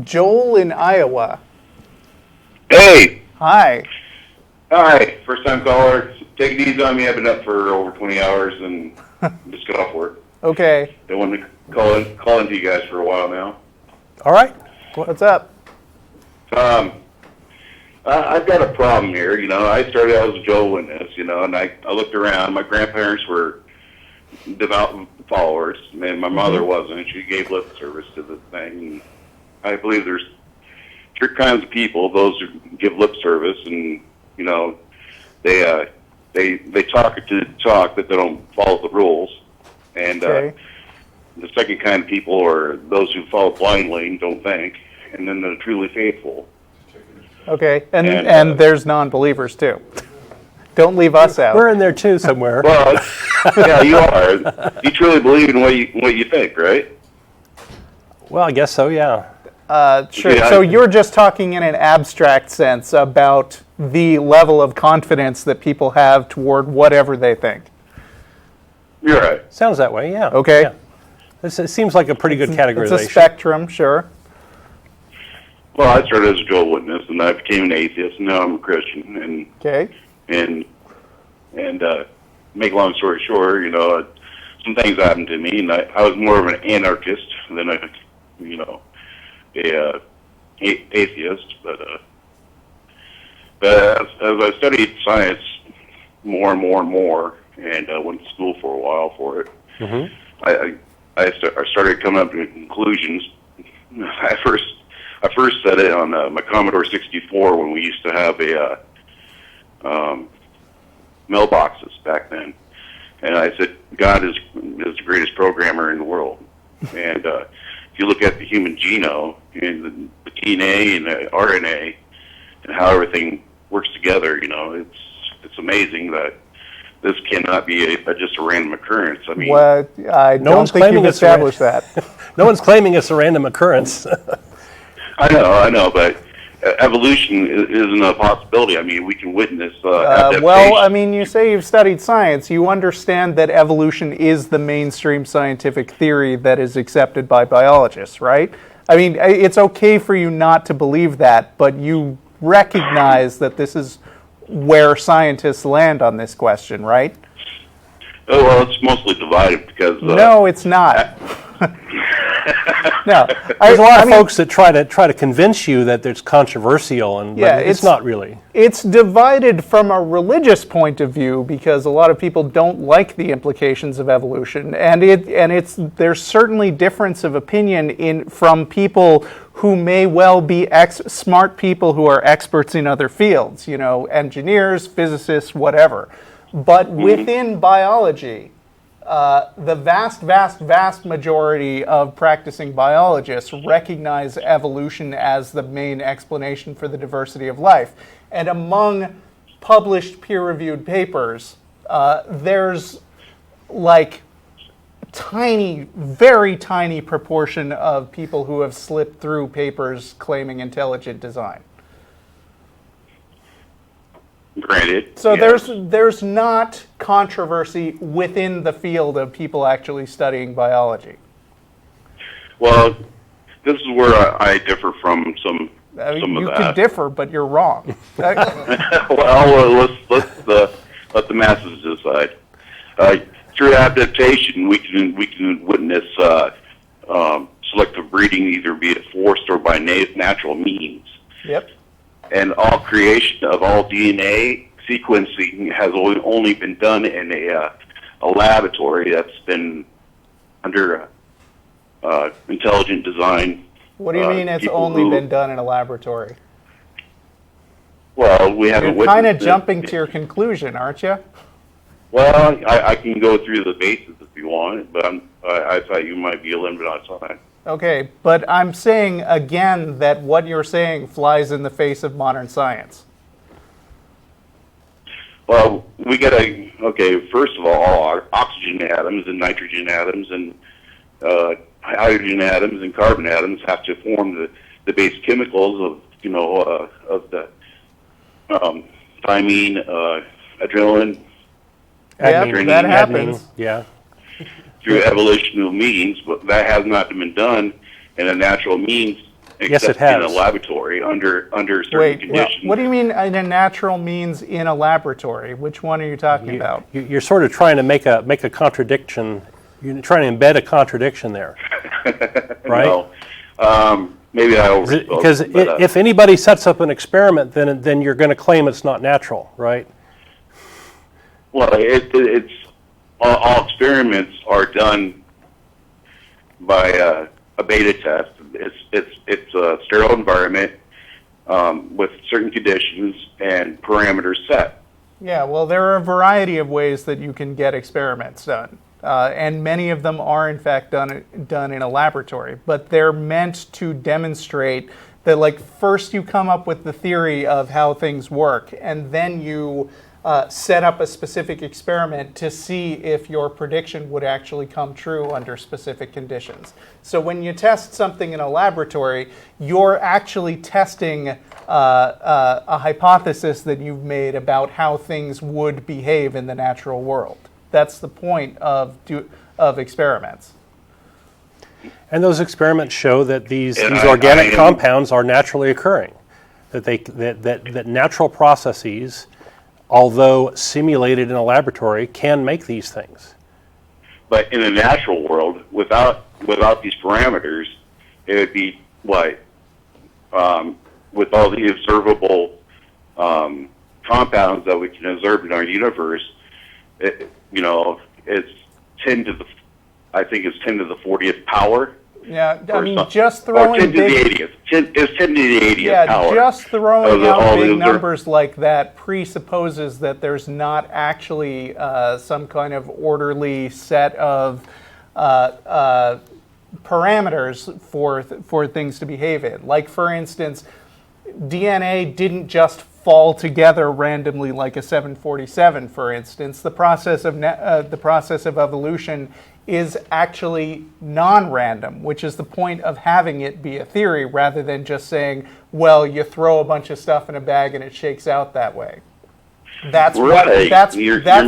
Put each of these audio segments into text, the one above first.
Joel in Iowa. Hey. Hi. Hi. First time caller. Take it easy on me. I've been up for over 20 hours and just got off work. Okay. I wanted to call into you guys for a while now. All right. What's up? I've got a problem here. I started out as a Jehovah's Witness, and I looked around. My grandparents were devout followers, and my mother wasn't. She gave lip service to the thing. And I believe there's three kinds of people: those who give lip service, and they talk to talk, but they don't follow the rules. And the second kind of people are those who follow blindly and don't think, and then the truly faithful. Okay, and there's non-believers too. Don't leave us out. We're in there too somewhere. Well, yeah, you are. You truly believe in what you think, right? Well, I guess so, yeah. Sure. Yeah, so you're just talking in an abstract sense about the level of confidence that people have toward whatever they think. You're right. Sounds that way, yeah. Okay. Yeah. It seems like a pretty good categorization. It's a spectrum, sure. Well, I started as a Jehovah's Witness, and I became an atheist, and now I'm a Christian. And make a long story short, some things happened to me, and I was more of an anarchist than a atheist. But as I studied science more and more and more, and went to school for a while for it, I started coming up with conclusions. I first said it on my Commodore 64 when we used to have mailboxes back then, and I said God is the greatest programmer in the world. And if you look at the human genome and the DNA and the RNA and how everything works together, it's amazing that this cannot be just a random occurrence. I mean, I don't think you've established that. No one's claiming it's a random occurrence. I know, but evolution isn't a possibility. I mean, we can witness adaptation. Well, I mean, you say you've studied science. You understand that evolution is the mainstream scientific theory that is accepted by biologists, right? I mean, it's okay for you not to believe that, but you recognize that this is where scientists land on this question, right? Oh, well, it's mostly divided because... no, it's not. No, there's a lot of folks that try to convince you that it's controversial, and it's not really. It's divided from a religious point of view because a lot of people don't like the implications of evolution, and there's certainly difference of opinion from people who may well be smart people who are experts in other fields, engineers, physicists, whatever. But within biology, the vast majority of practicing biologists recognize evolution as the main explanation for the diversity of life. And among published peer-reviewed papers, there's like very tiny proportion of people who have slipped through papers claiming intelligent design. Granted. So there's not controversy within the field of people actually studying biology. Well, this is where I differ from some of that. You can differ, but you're wrong. Well, let's let the masses decide. Through adaptation, we can witness selective breeding, either be it forced or by natural means. Yep. And all creation of all DNA sequencing has only been done in a laboratory that's been under intelligent design. What do you mean it's only been done in a laboratory? Well, we haven't. You're kind of jumping to your conclusion, aren't you? Well, I can go through the bases if you want, but I thought you might be limited on time. Okay, but I'm saying again that what you're saying flies in the face of modern science. Well, first of all, oxygen atoms and nitrogen atoms and hydrogen atoms and carbon atoms have to form the base chemicals of the thymine, adrenaline. Yeah, that happens. Yeah. Through evolutional means, but that has not been done in a natural means Yes, it except has. in a laboratory under certain Wait, conditions. what do you mean in a natural means in a laboratory? Which one are you talking about? You're sort of trying to make a contradiction. You're trying to embed a contradiction there, right? No. Maybe I overspoke. Because if anybody sets up an experiment, then you're going to claim it's not natural, right? Well, it's all experiments are done by a beta test. It's a sterile environment with certain conditions and parameters set. Yeah, well, there are a variety of ways that you can get experiments done. And many of them are, in fact, done in a laboratory. But they're meant to demonstrate that, like, first you come up with the theory of how things work, and then you set up a specific experiment to see if your prediction would actually come true under specific conditions. So when you test something in a laboratory, you're actually testing a hypothesis that you've made about how things would behave in the natural world. That's the point of experiments. And those experiments show that these organic compounds are naturally occurring, that natural processes, although simulated in a laboratory, can make these things. But in a natural world, without these parameters, it would be what? With all the observable compounds that we can observe in our universe, it's 10 to the 40th power. Yeah, I mean, just throwing 10 to the 80th. It's 10 to the 80th power. Yeah, just throwing out big numbers like that presupposes that there's not actually some kind of orderly set of parameters for things to behave in. Like, for instance, DNA didn't just fall together randomly like a 747, for instance. The process of evolution is actually non-random, which is the point of having it be a theory rather than just saying, well, you throw a bunch of stuff in a bag and it shakes out that way. That's right. That's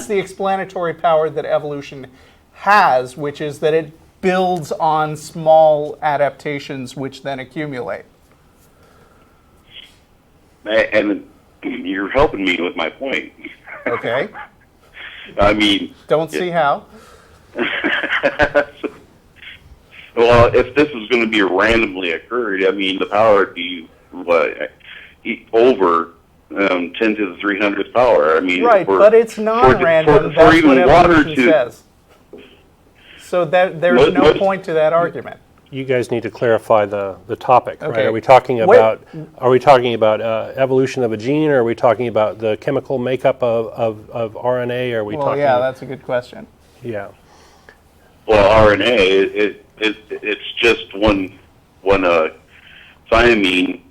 the explanatory power that evolution has, which is that it builds on small adaptations which then accumulate. And you're helping me with my point. Okay. I mean... Don't see how. Well, if this is going to be randomly occurred, I mean, the power would be, over 10 to the 300th power. I mean... Right, but it's non-random. That's what evolution says. So there's no point to that argument. You guys need to clarify the topic, okay. Right? Are we talking about evolution of a gene, or are we talking about the chemical makeup of RNA? Or are we talking? Yeah, that's a good question. Yeah. Well, RNA, it's just one thymine.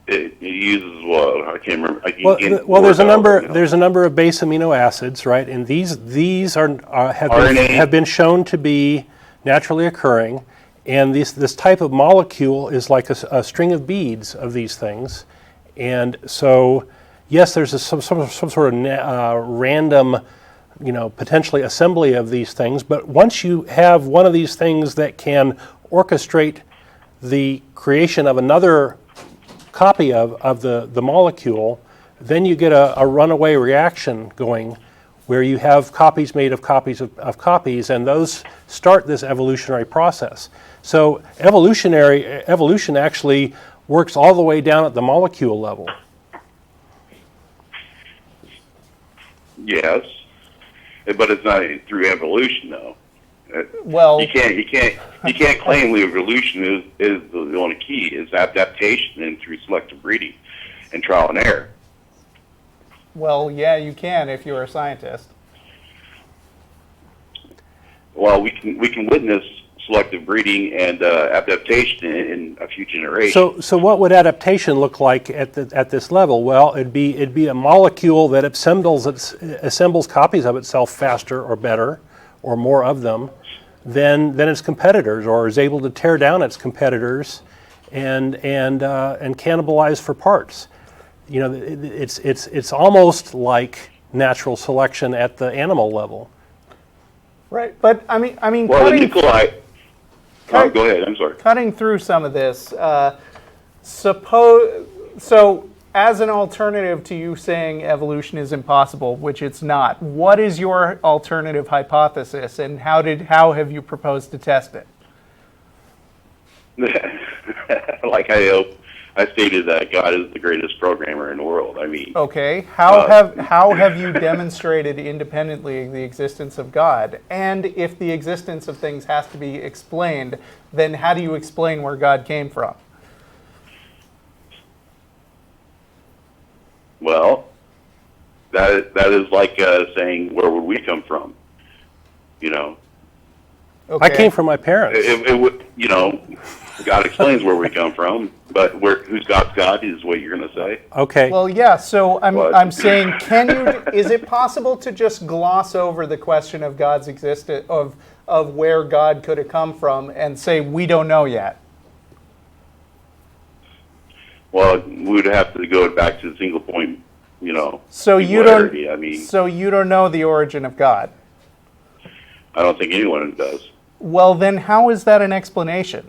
It uses I can't remember. There's a number of base amino acids, right? And these have been shown to be naturally occurring. And this type of molecule is like a string of beads of these things. And so, yes, there's some sort of random, potentially assembly of these things. But once you have one of these things that can orchestrate the creation of another copy of the molecule, then you get a runaway reaction going, where you have copies made of copies of copies, and those start this evolutionary process. So evolution actually works all the way down at the molecule level. Yes, but it's not through evolution, though. Well, you can't claim the evolution is the only key. It's adaptation and through selective breeding and trial and error. Well, yeah, you can if you're a scientist. Well, we can witness selective breeding and adaptation in a few generations. So what would adaptation look like at this level? Well, it'd be a molecule that assembles copies of itself faster or better, or more of them, than its competitors, or is able to tear down its competitors and cannibalize for parts. It's almost like natural selection at the animal level. Right, but I mean. Well, go ahead. I'm sorry. Cutting through some of this, So, as an alternative to you saying evolution is impossible, which it's not, what is your alternative hypothesis, and how have you proposed to test it? Like I stated, that God is the greatest programmer in the world. I mean, okay, how have you demonstrated independently the existence of God? And if the existence of things has to be explained, then how do you explain where God came from? Well, that is like saying, where would we come from? You know. Okay. I came from my parents. It would, you know, God explains where we come from, but who's God's God is what you're going to say. Okay. Well, yeah. So What? I'm saying, is it possible to just gloss over the question of God's existence, of where God could have come from, and say we don't know yet? Well, we would have to go back to the single point, you know. So you don't. singularity. I mean, So you don't know the origin of God. I don't think anyone does. Well, then how is that an explanation?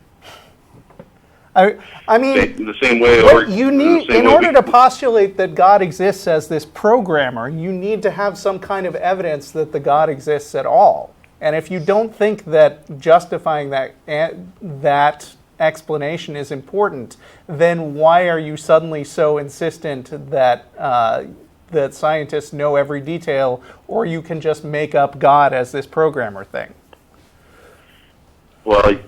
I mean, The same way, what you need, in order to postulate that God exists as this programmer, you need to have some kind of evidence that the God exists at all. And if you don't think that justifying that explanation is important, then why are you suddenly so insistent that that scientists know every detail, or you can just make up God as this programmer thing? Well,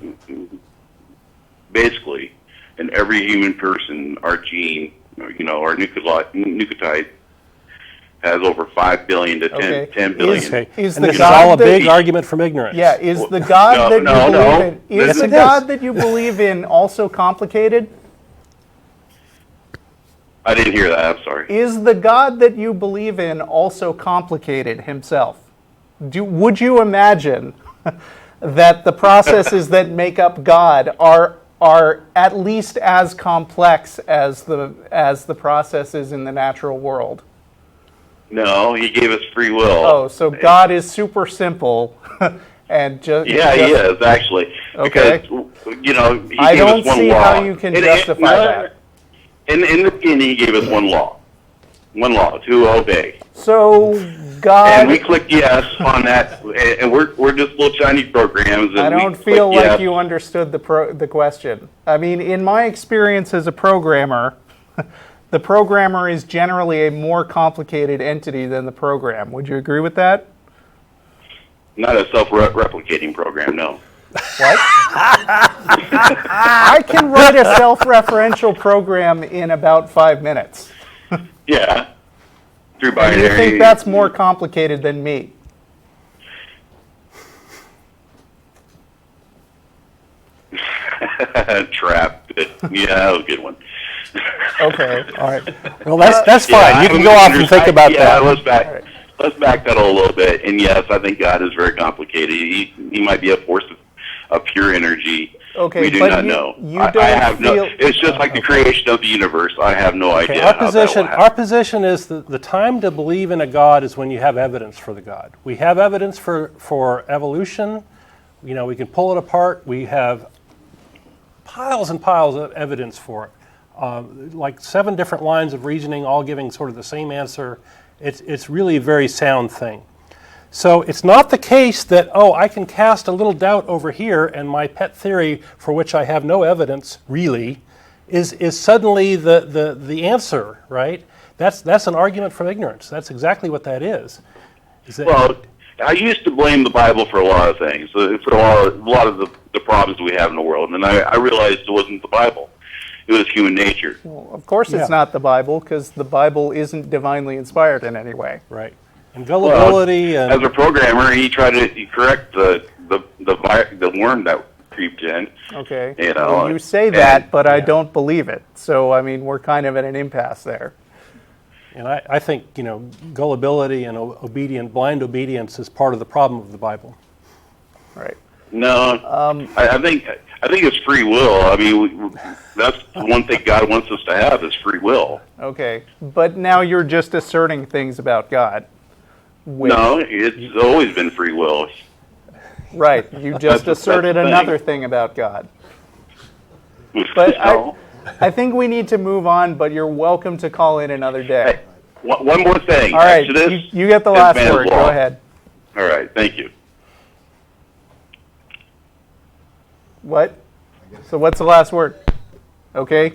basically, in every human person, our gene, you know, our nucleotide has over 5 billion to 10 billion. Okay. Is And the this is God all a that- big argument from ignorance. Yeah, is the God that you no. believe in, is Yes, the it is. God that you believe in also complicated? I didn't hear that. I'm sorry. Is the God that you believe in also complicated himself? Would you imagine that the processes that make up God are at least as complex as the processes in the natural world? No, he gave us free will. Oh, so God is super simple, and just Yeah, he is actually. Okay. Because, you know, he I gave don't us one see law. how you can justify that. In the beginning, he gave us one law to obey. So God, And we clicked yes on that, and we're just little shiny programs. And I don't we feel clicked like yes. you understood the question. I mean, in my experience as a programmer, the programmer is generally a more complicated entity than the program. Would you agree with that? Not a self-replicating program, no. What? I can write a self-referential program in about 5 minutes. Yeah. Through And binary. you think that's more complicated than me? Trap. Yeah, that was a good one. Okay. All right. Well, that's fine. Yeah, You can go off and think about that. Let's backpedal a little bit. And yes, I think God is very complicated. He might be a force of pure energy. Okay, we do but not you- know. you I don't have no. feel- It's just like the creation of the universe. I have no idea. Okay, how that will happen. our position is that the time to believe in a God is when you have evidence for the God. We have evidence for evolution. You know, we can pull it apart. We have piles and piles of evidence for it. Like 7 different lines of reasoning, all giving sort of the same answer. It's really a very sound thing. So it's not the case that, I can cast a little doubt over here and my pet theory, for which I have no evidence, really, is suddenly the answer, right? That's an argument from ignorance. That's exactly what that is. Well, I used to blame the Bible for a lot of things, for a lot of the problems we have in the world, and I realized it wasn't the Bible. It was human nature. Well, of course it's Yeah. not the Bible, because the Bible isn't divinely inspired in any way. Right. And gullibility As and a programmer, he tried to correct the worm that creeped in. Okay. You know, Well, you say that, but I don't believe it. So, I mean, we're kind of at an impasse there. and I think, gullibility and blind obedience is part of the problem of the Bible. Right. No, I think it's free will. I mean, that's the one thing God wants us to have is free will. Okay. But now you're just asserting things about God. No, it's always been free will. Right. You just That's asserted the thing. another thing about God. But No. I think we need to move on, but you're welcome to call in another day. Hey, one more thing. All right, Exodus you get the is last man's word. law. Go ahead. All right, thank you. What? So what's the last word? Okay.